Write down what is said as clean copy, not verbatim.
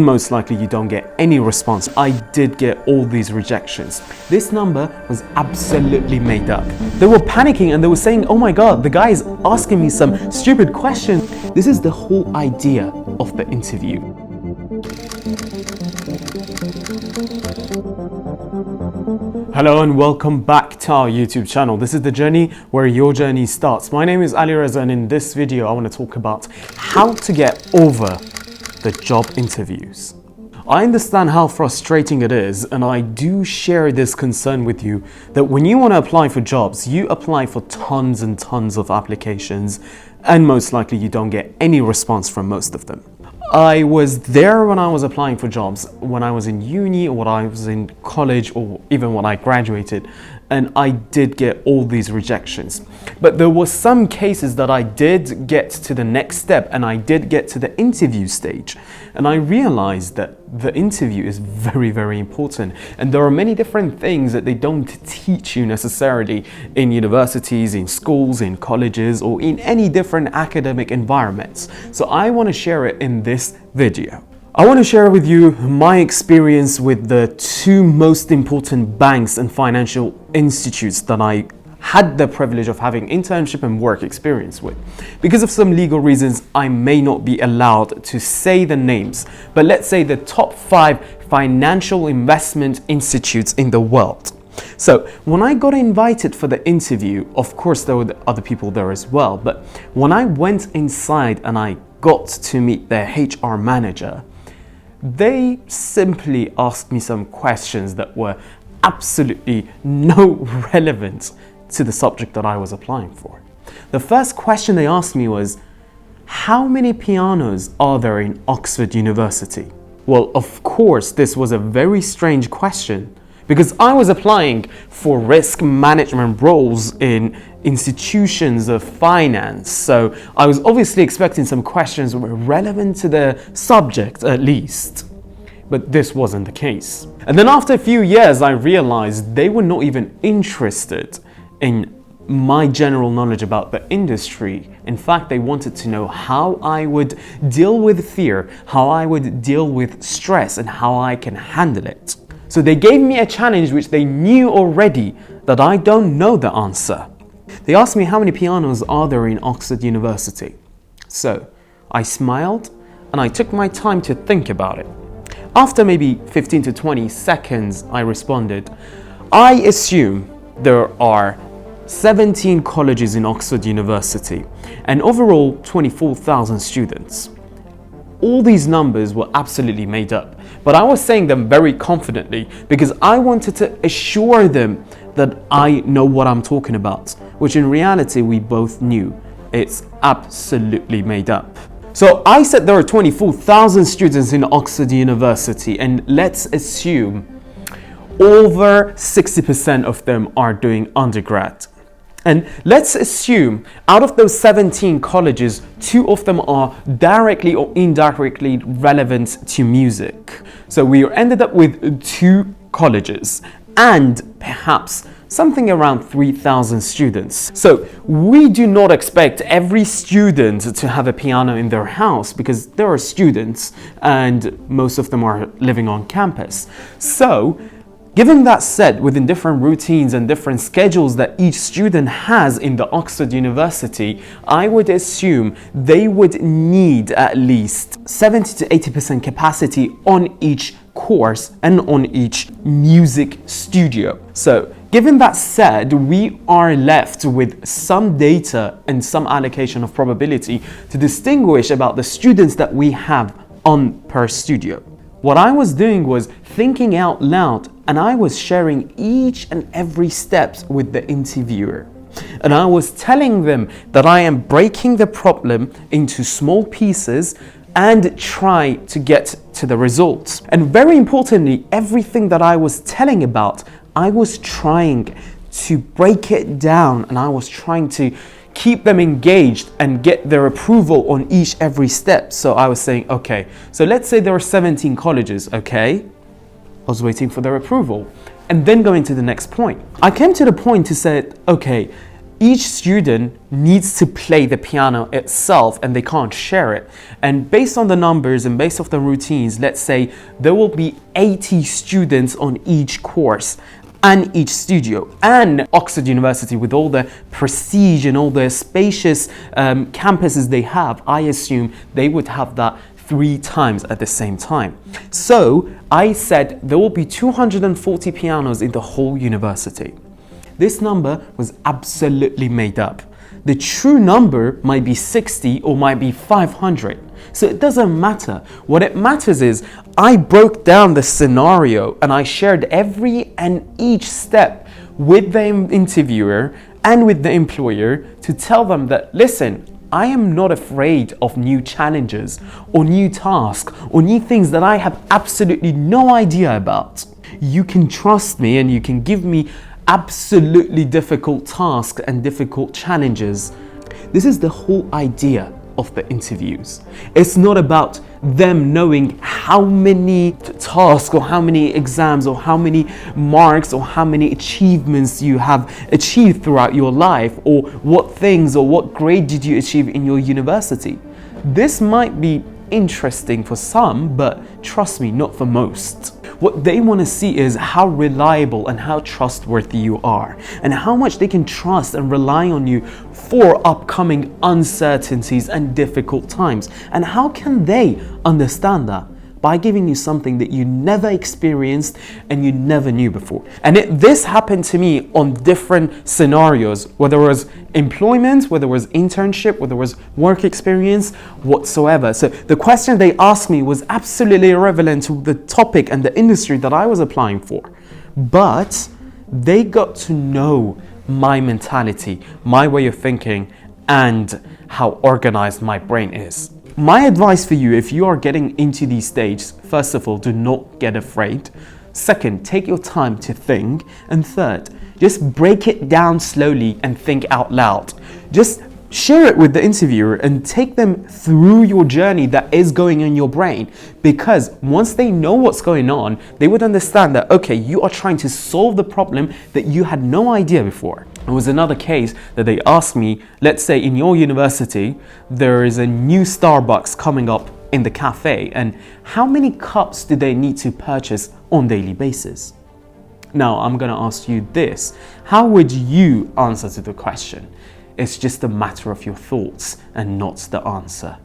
Most likely you don't get any response. I did get all these rejections. This number was absolutely made up. They were panicking and they were saying, oh my God, the guy is asking me some stupid question. This is the whole idea of the interview. Hello and welcome back to our YouTube channel. This is the journey where your journey starts. My name is Alireza, and in this video I want to talk about how to get over the job interviews. I understand how frustrating it is, and I do share this concern with you that when you want to apply for jobs, you apply for tons and tons of applications, and most likely you don't get any response from most of them. I was there when I was applying for jobs, when I was in uni or when I was in college or even when I graduated, and I did get all these rejections. But there were some cases that I did get to the next step and I did get to the interview stage. And I realized that the interview is very, very important. And there are many different things that they don't teach you necessarily in universities, in schools, in colleges, or in any different academic environments. So I want to share it in this video. I want to share with you my experience with the two most important banks and financial institutes that I had the privilege of having internship and work experience with. Because of some legal reasons, I may not be allowed to say the names, but let's say the top 5 financial investment institutes in the world. So when I got invited for the interview, of course there were other people there as well, but when I went inside and I got to meet their HR manager, they simply asked me some questions that were absolutely no relevance to the subject that I was applying for. The first question they asked me was, how many pianos are there in Oxford University? Well, of course, this was a very strange question because I was applying for risk management roles in institutions of finance. So I was obviously expecting some questions that were relevant to the subject at least. But this wasn't the case. And then after a few years, I realized they were not even interested in my general knowledge about the industry. In fact, they wanted to know how I would deal with fear, how I would deal with stress, and how I can handle it. So they gave me a challenge which they knew already that I don't know the answer. They asked me how many pianos are there in Oxford University. So I smiled and I took my time to think about it. After maybe 15 to 20 seconds, I responded, I assume there are 17 colleges in Oxford University and overall 24,000 students. All these numbers were absolutely made up, but I was saying them very confidently because I wanted to assure them that I know what I'm talking about, which in reality we both knew. It's absolutely made up. So I said there are 24,000 students in Oxford University, and let's assume over 60% of them are doing undergrad. And let's assume out of those 17 colleges, 2 of them are directly or indirectly relevant to music. So we ended up with 2 colleges and perhaps something around 3,000 students. So we do not expect every student to have a piano in their house because there are students and most of them are living on campus. So given that said, within different routines and different schedules that each student has in the Oxford University, I would assume they would need at least 70 to 80% capacity on each course and on each music studio. So given that said, we are left with some data and some allocation of probability to distinguish about the students that we have on per studio. What I was doing was thinking out loud, and I was sharing each and every step with the interviewer. And I was telling them that I am breaking the problem into small pieces and try to get to the results. And very importantly, everything that I was telling about, I was trying to break it down and I was trying to keep them engaged and get their approval on every step. So I was saying, okay, so let's say there are 17 colleges, okay? I was waiting for their approval and then going to the next point. I came to the point to say, okay, each student needs to play the piano itself and they can't share it. And based on the numbers and based off the routines, let's say there will be 80 students on each course and each studio. And Oxford University, with all the prestige and all the spacious campuses they have, I assume they would have that 3 times at the same time. So I said there will be 240 pianos in the whole university. This number was absolutely made up. The true number might be 60 or might be 500. So it doesn't matter. What it matters is I broke down the scenario and I shared every and each step with the interviewer and with the employer to tell them that, listen, I am not afraid of new challenges or new tasks or new things that I have absolutely no idea about. You can trust me and you can give me absolutely difficult tasks and difficult challenges. This is the whole idea of the interviews. It's not about them knowing how many tasks or how many exams or how many marks or how many achievements you have achieved throughout your life, or what things or what grade did you achieve in your university. This might be interesting for some, but trust me, not for most. What they want to see is how reliable and how trustworthy you are, and how much they can trust and rely on you for upcoming uncertainties and difficult times. And how can they understand that? By giving you something that you never experienced and you never knew before. And this happened to me on different scenarios, whether it was employment, whether it was internship, whether it was work experience, whatsoever. So the question they asked me was absolutely irrelevant to the topic and the industry that I was applying for. But they got to know my mentality, my way of thinking, and how organized my brain is. My advice for you, if you are getting into these stages, first of all, do not get afraid. Second, take your time to think. And third, just break it down slowly and think out loud. Just share it with the interviewer and take them through your journey that is going in your brain. Because once they know what's going on, they would understand that, okay, you are trying to solve the problem that you had no idea before. There was another case that they asked me, let's say in your university, there is a new Starbucks coming up in the cafe, and how many cups do they need to purchase on a daily basis? Now, I'm going to ask you this. How would you answer to the question? It's just a matter of your thoughts and not the answer.